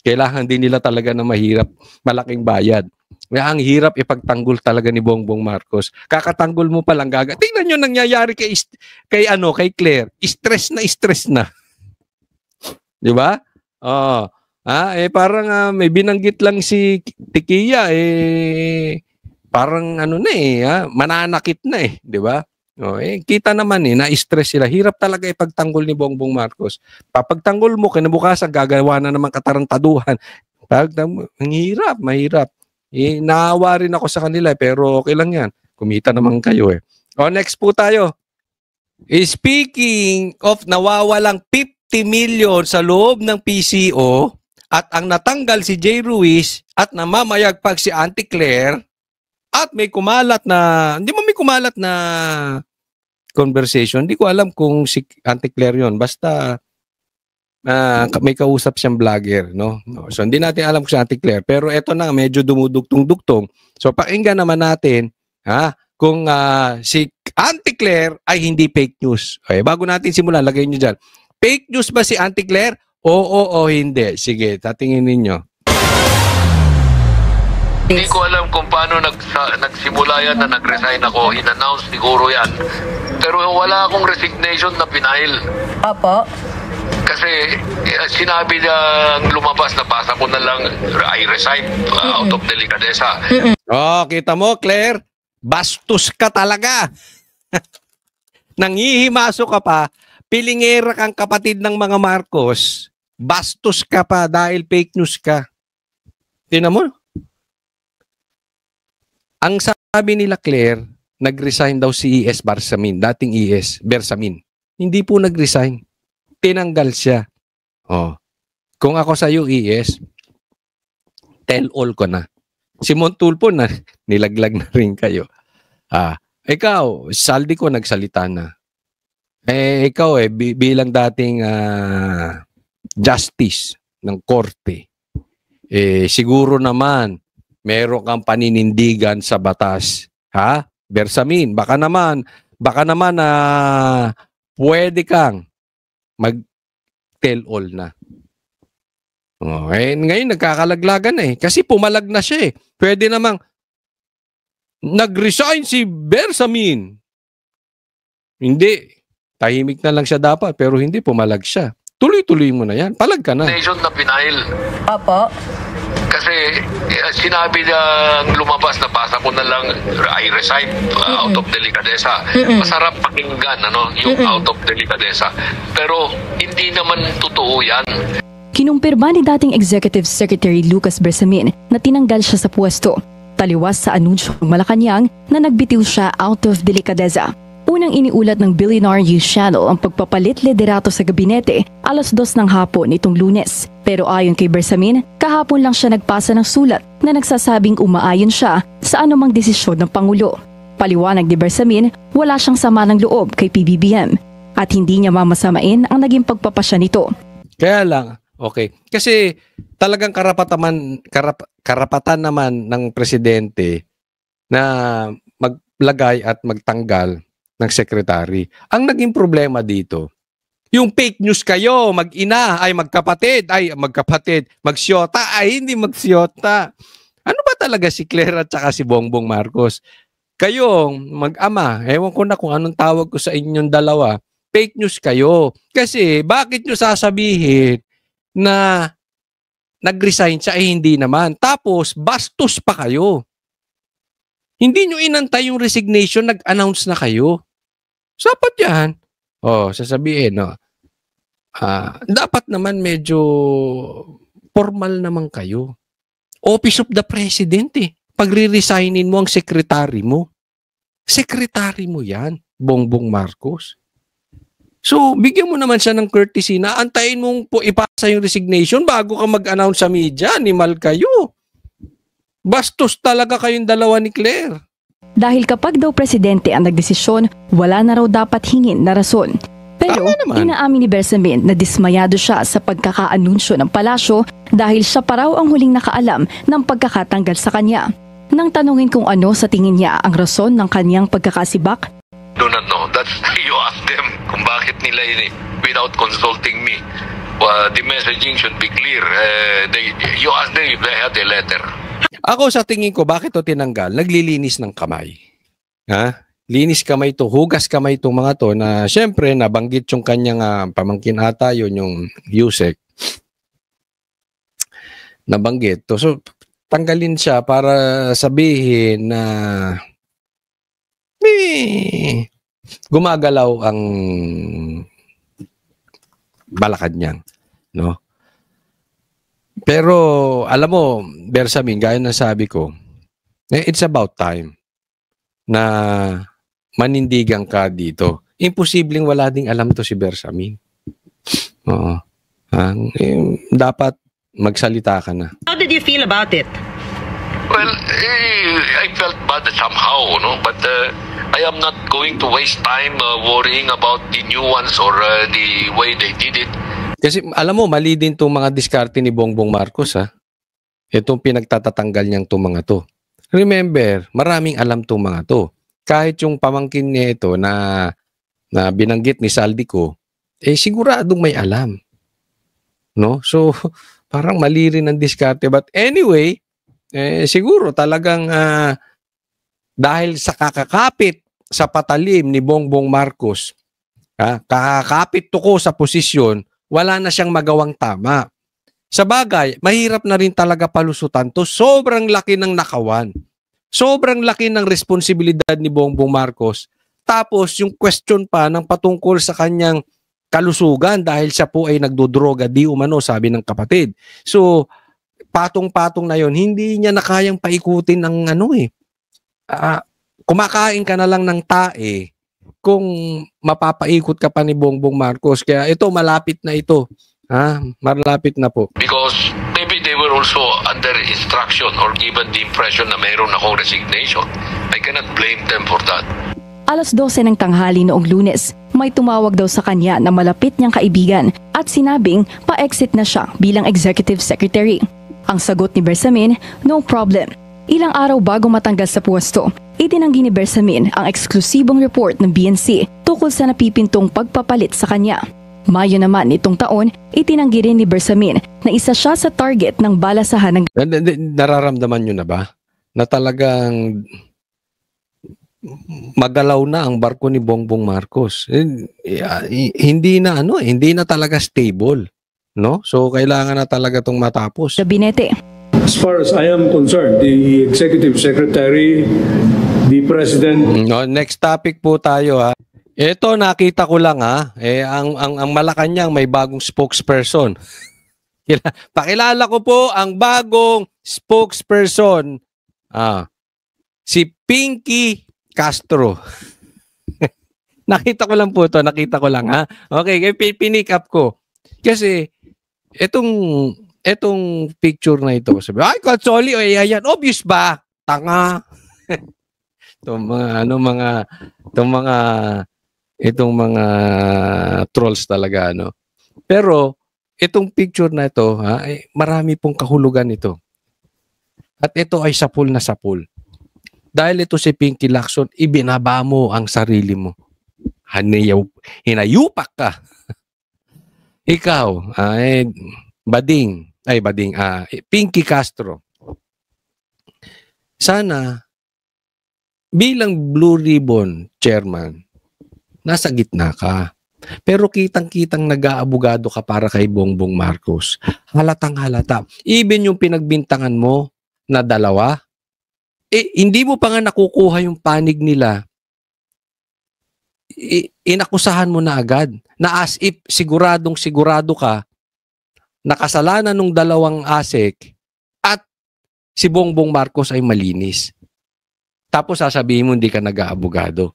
Kailangan din nila talaga na mahirap, malaking bayad. Kaya ang hirap ipagtanggol talaga ni Bongbong Marcos. Kakatanggol mo pa lang gaga. Tingnan nyo nangyayari kay Claire. Stress na. Di ba? Oh. Parang may binanggit lang si Tikia parang mananakit na eh, di ba? Kita naman na-stress sila. Hirap talaga ipagtanggol ni Bongbong Marcos. Papagtanggol mo, kinabukasan gagawa na naman katarantaduhan. Mahirap. Naawa rin ako sa kanila pero okay lang yan. Kumita naman kayo eh. Next po tayo. Speaking of nawawalang 50 million sa loob ng PCO at ang natanggal si Jay Ruiz at namamayagpag si Auntie Claire at may kumalat na conversation. Hindi ko alam kung si Auntie Claire yun. Basta may kausap siyang vlogger, no? So hindi natin alam kung si Auntie Claire. Pero eto na, medyo dumudugtong-dugtong. So pakinggan naman natin kung si Auntie Claire ay hindi fake news. Okay, bago natin simulan, lagay nyo dyan. Fake news ba si Auntie Claire? Oo o hindi. Sige, tatingin ninyo. Hindi ko alam kung paano nagsimula yan na nag-resign ako. In-announce siguro yan. Pero wala akong resignation na pinail. Opo. Kasi sinabi niya lumabas, nabasa ko na lang, I resign out of delicadeza. Kita mo, Claire? Bastos ka talaga. Nangihimaso ka pa, pilingera kang kapatid ng mga Marcos, bastos ka pa dahil fake news ka. Tingnan mo. Ang sabi nila Claire, nag-resign daw si ES Bersamin, dating ES Bersamin. Hindi po nag-resign. Tinanggal siya. Oh. Kung ako sa iyo, ES, tell all ko na. Si Montulfo na nilaglag na rin kayo. Ikaw, Saldi ko nagsalita na. Ikaw bilang dating justice ng korte, siguro naman meron kang paninindigan sa batas. Ha? Bersamin, baka naman pwede kang mag-tell all na. Ngayon nagkakalaglagan na kasi pumalag na siya Pwede namang nag-resign si Bersamin. Hindi. Tahimik na lang siya dapat pero hindi pumalag siya. Tuloy-tuloy mo na yan. Palag ka na. Nation na pinahil. Opo. Kasi sinabi niya lumabas, nabasa ko na lang, I resign out of delicadeza. Masarap pakinggan, yung out of delicadeza. Pero hindi naman totoo yan. Kinumpirma ni dating Executive Secretary Lucas Bersamin na tinanggal siya sa pwesto. Taliwas sa anunsyo ng Malacanang na nagbitiw siya out of delicadeza. Unang iniulat ng Billionaire News Channel ang pagpapalit liderato sa gabinete 2:00 ng hapon nitong Lunes. Pero ayon kay Bersamin, kahapon lang siya nagpasa ng sulat na nagsasabing umaayon siya sa anumang desisyon ng Pangulo. Paliwanag ni Bersamin, wala siyang sama ng loob kay PBBM at hindi niya mamasamain ang naging pagpapasya nito. Kaya lang, okay. Kasi talagang karapatan naman ng presidente na maglagay at magtanggal ng sekretary. Ang naging problema dito, yung fake news kayo, mag-ina, magkapatid, magsyota, hindi magsyota. Ano ba talaga si Claire at saka si Bongbong Marcos? Kayong mag-ama, ewan ko na kung anong tawag ko sa inyong dalawa, fake news kayo. Kasi bakit nyo sasabihin na nag-resign siya hindi naman. Tapos, bastos pa kayo. Hindi nyo inantay yung resignation, nag-announce na kayo. Sapat yan. Sasabihin, dapat naman medyo formal naman kayo. Office of the President Pagre-resignin mo ang sekretary mo. Sekretary mo yan, Bongbong Marcos. So, bigyan mo naman siya ng courtesy na antayin mong ipasa yung resignation bago ka mag-announce sa media. Animal kayo. Bastos talaga kayong dalawa ni Claire. Dahil kapag daw presidente ang nagdesisyon, wala na raw dapat hingin na rason. Pero inaamin ni Bersamin na dismayado siya sa pagkakaanunsyo ng palasyo dahil siya pa raw ang huling nakaalam ng pagkakatanggal sa kanya. Nang tanungin kung ano sa tingin niya ang rason ng kanyang pagkakasibak, Do not know. That's you ask them kung bakit nila without consulting me. The messaging should be clear. You ask them if they had a letter. Ako sa tingin ko, bakit to tinanggal? Naglilinis ng kamay. Linis kamay to, hugas kamay to mga to na syempre nabanggit yung kanyang pamangkin ata yun, yung Yusek. Nabanggit to. So, tanggalin siya para sabihin na gumagalaw ang Malacanang, no? Pero alam mo, Bersamin, gaya ng sabi ko, it's about time na manindigan ka dito. Imposibleng wala ding alam to si Bersamin. Dapat magsalita ka na. How did you feel about it? Well, I felt bad somehow, but I am not going to waste time worrying about the nuance or the way they did it. Kasi alam mo, mali din itong mga diskarte ni Bongbong Marcos, Itong pinagtatatanggal niyang itong mga to. Remember, maraming alam itong mga to. Kahit yung pamangkin niya ito na binanggit ni Saldico, siguradong may alam. No? So, parang mali rin ang diskarte. But anyway, siguro talagang dahil sa kakakapit sa patalim ni Bongbong Marcos, kakakapit to ko sa posisyon, wala na siyang magawang tama. Sa bagay, mahirap na rin talaga palusutan to. Sobrang laki ng nakawan. Sobrang laki ng responsibilidad ni Bongbong Marcos. Tapos yung question pa ng patungkol sa kanyang kalusugan dahil siya po ay nagdodroga di umano, sabi ng kapatid. So, patong-patong na yon, hindi niya na kayang paikutin ng kumakain ka na lang ng tae kung mapapaikot ka pa ni Bongbong Marcos. Kaya ito, malapit na ito. Malapit na po. Because maybe they were also under instruction or given the impression na mayroon akong resignation. I cannot blame them for that. Alas 12 ng tanghali noong Lunes, may tumawag daw sa kanya na malapit niyang kaibigan at sinabing pa-exit na siya bilang executive secretary. Ang sagot ni Bersamin, no problem. Ilang araw bago matanggal sa puwesto, itinanggi ni Bersamin ang eksklusibong report ng BNC tungkol sa napipintong pagpapalit sa kanya. Mayo naman nitong taon, itinanggi rin ni Bersamin na isa siya sa target ng balasahan ng... Nararamdaman nyo na ba? Na talagang magalaw na ang barko ni Bongbong Marcos. Hindi na talaga stable, no? So kailangan na talaga tong matapos. Gabinete. As far as I am concerned, the executive secretary, the president. No, next topic po tayo ha. Ito nakita ko lang ha. Ang Malacanang may bagong spokesperson. Pakilala ko po ang bagong spokesperson. Si Pinky Castro. Nakita ko lang po to, nakita ko lang ha. Okay, pinick up ko. Kasi etong picture na ito, sabi, ay, Katsoli, ayan, obvious ba? Tanga. Itong mga trolls talaga, no? Pero itong picture na ito, marami pong kahulugan ito. At ito ay sapul na sapul. Dahil ito si Pinky Lacson, ibinaba mo ang sarili mo. Hinayupak ka. Ikaw, Pinky Castro. Sana, bilang Blue Ribbon chairman, nasa gitna ka. Pero kitang-kitang nag-aabogado ka para kay Bongbong Marcos. Halatang halata. Even yung pinagbintangan mo na dalawa, hindi mo pa nga nakukuha yung panig nila. Inakusahan mo na agad na as if sigurado ka na kasalanan ng dalawang ASEC at si Bongbong Marcos ay malinis. Tapos sasabihin mo hindi ka nag-aabogado.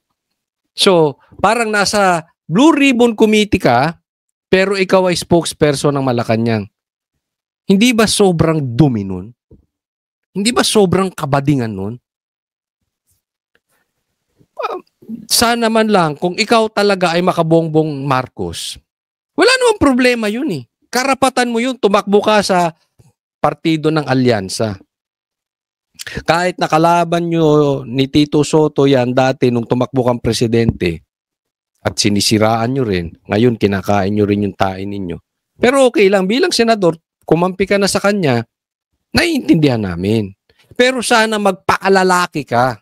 So, parang nasa Blue Ribbon Committee ka, pero ikaw ay spokesperson ng Malacanang. Hindi ba sobrang dumi nun? Hindi ba sobrang kabadingan nun? Sana man lang, kung ikaw talaga ay makabongbong Marcos, wala namang problema yun eh. Karapatan mo yun, tumakbo ka sa partido ng alyansa. Kahit nakalaban nyo ni Tito Soto yan dati nung tumakbo kang presidente at sinisiraan nyo rin, ngayon kinakain nyo rin yung tain ninyo. Pero okay lang, bilang senador, kumampi ka na sa kanya, naiintindihan namin. Pero sana magpaalalaki ka.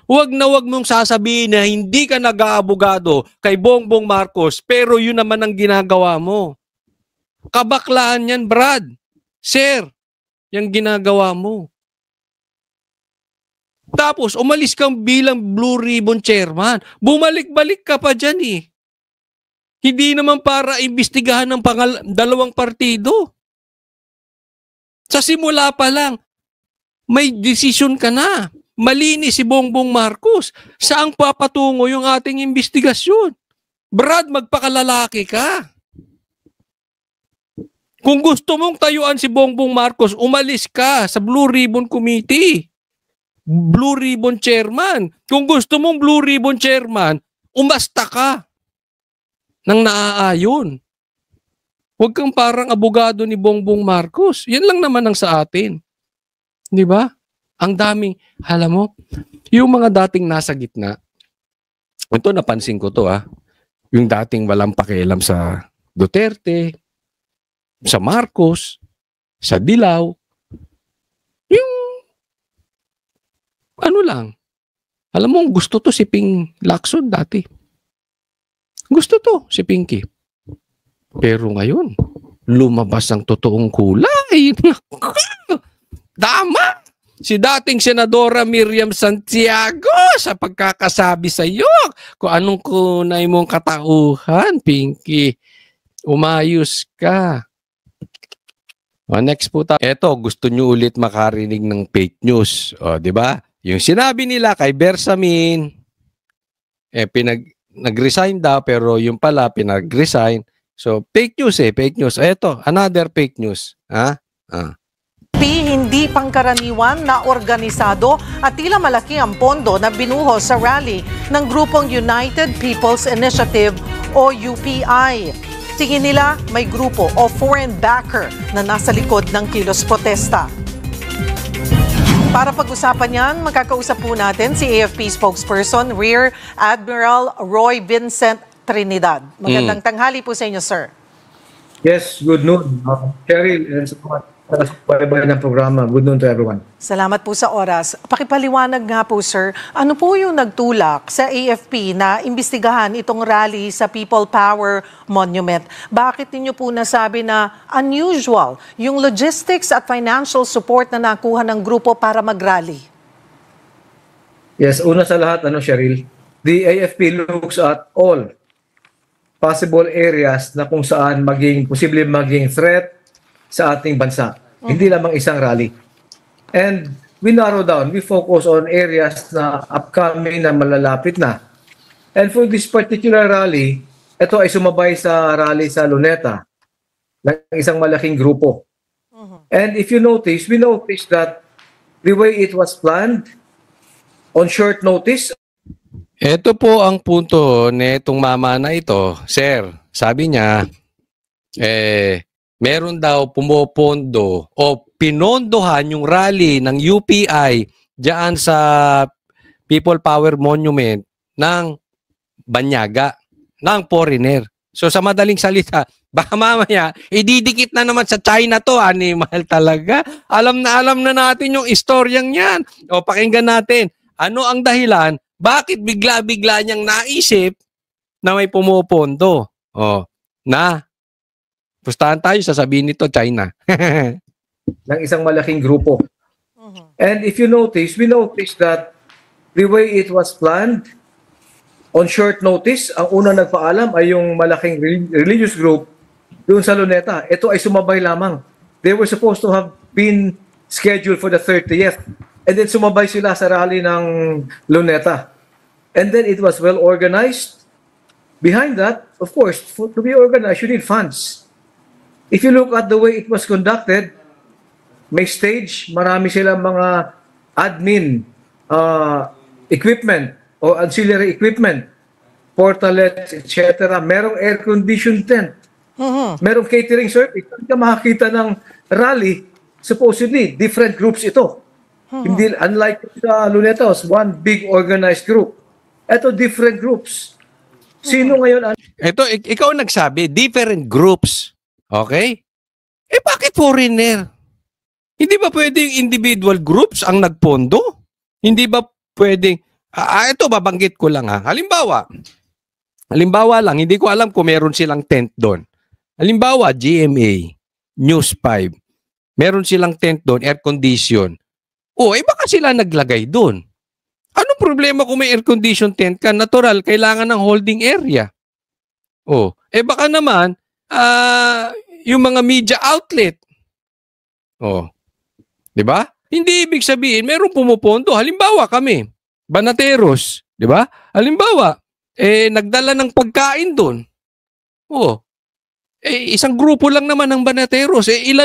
Huwag mong sasabihin na hindi ka nag-aabogado kay Bongbong Marcos, pero yun naman ang ginagawa mo. Kabaklaan yan, Brad. Sir, yung ginagawa mo. Tapos, umalis kang bilang Blue Ribbon Chairman. Bumalik-balik ka pa dyan eh. Hindi naman para imbestigahan ng dalawang partido. Sa simula pa lang, may desisyon ka na. Malinis si Bongbong Marcos. Saan papatungo yung ating investigasyon? Brad, magpakalalaki ka. Kung gusto mong tayuan si Bongbong Marcos, umalis ka sa Blue Ribbon Committee. Blue Ribbon Chairman. Kung gusto mong Blue Ribbon Chairman, umasta ka nang naaayon. Huwag kang parang abogado ni Bongbong Marcos. Yan lang naman ang sa atin. Di ba? Ang daming, alam mo, yung mga dating nasa gitna, ito napansin ko to yung dating walang pakialam sa Duterte, sa Marcos, sa Dilaw, yung ano lang, alam mo, gusto to si Ping Lacson dati. Gusto to si Pinky. Pero ngayon, lumabas ang totoong kulay. Tama! Si dating Senadora Miriam Santiago sa pagkakasabi sa iyo kung anong kunay mong katauhan, Pinky. Umayos ka. Next po tayo. Eto, gusto nyo ulit makarinig ng fake news. Di ba? yung sinabi nila kay Bersamin, nag-resign daw, pero yung pala pinag-resign. So, fake news fake news. Eto, another fake news. Hindi pangkaraniwan na organisado at tila malaki ang pondo na binuhos sa rally ng grupong United People's Initiative o UPI. Tingin nila may grupo o foreign backer na nasa likod ng kilos protesta. Para pag-usapan yan, makakausap po natin si AFP spokesperson Rear Admiral Roy Vincent Trinidad. Magandang tanghali po sa inyo, sir. Yes, good noon. Cheryl, and sa ng programa. Good noon to everyone. Salamat po sa oras. Pakipaliwanag nga po, sir, ano po yung nagtulak sa AFP na imbestigahan itong rally sa People Power Monument? Bakit ninyo po nasabi na unusual yung logistics at financial support na nakuha ng grupo para mag-rally? Yes, una sa lahat, Cheryl, the AFP looks at all possible areas na kung saan posible maging threat sa ating bansa. Hindi lamang isang rally. And we narrow down, we focus on areas na upcoming na malalapit na. And for this particular rally, ito ay sumabay sa rally sa Luneta ng isang malaking grupo. And if you notice, we noticed that the way it was planned, on short notice. Ito po ang punto nitong mama na ito. Sir, sabi niya, meron daw pumopondo o pinondohan yung rally ng UPI diyan sa People Power Monument ng Banyaga, ng foreigner. So sa madaling salita, baka mamaya, ididikit na naman sa China to, animal talaga. Alam na natin yung istoryang yan. O pakinggan natin, ano ang dahilan, bakit bigla-bigla niyang naisip na may pumopondo? Pustahan tayo, sasabihin nito, China. ng isang malaking grupo. And if you notice, we noticed that the way it was planned, on short notice, ang unang nagpaalam ay yung malaking religious group doon sa Luneta. Ito ay sumabay lamang. They were supposed to have been scheduled for the 30th. And then sumabay sila sa rally ng Luneta. And then it was well organized. Behind that, of course, to be organized, you need funds. If you look at the way it was conducted, may stage, marami silang mga admin equipment o ancillary equipment, portalets, etc. Merong air-conditioned tent. Merong catering service. Hindi ka makakita ng rally, supposedly, different groups ito. Hindi, unlike sa Luneta, one big organized group. Ito, different groups. Sino ngayon? Ito, ikaw nagsabi, different groups. Okay? Bakit foreigner? Hindi ba pwedeng individual groups ang nagpondo? Hindi ba pwedeng... ito, babanggit ko lang ha. Halimbawa lang, hindi ko alam kung meron silang tent doon. Halimbawa, GMA, News 5, meron silang tent doon, air condition. Baka sila naglagay doon. Anong problema kung may air condition tent ka? Natural, kailangan ng holding area. Baka naman, yung mga media outlet. Di ba? Hindi ibig sabihin, meron pumupondo. Halimbawa kami, Banateros. Di ba? Halimbawa, nagdala ng pagkain doon. Isang grupo lang naman ng Banateros. Ilan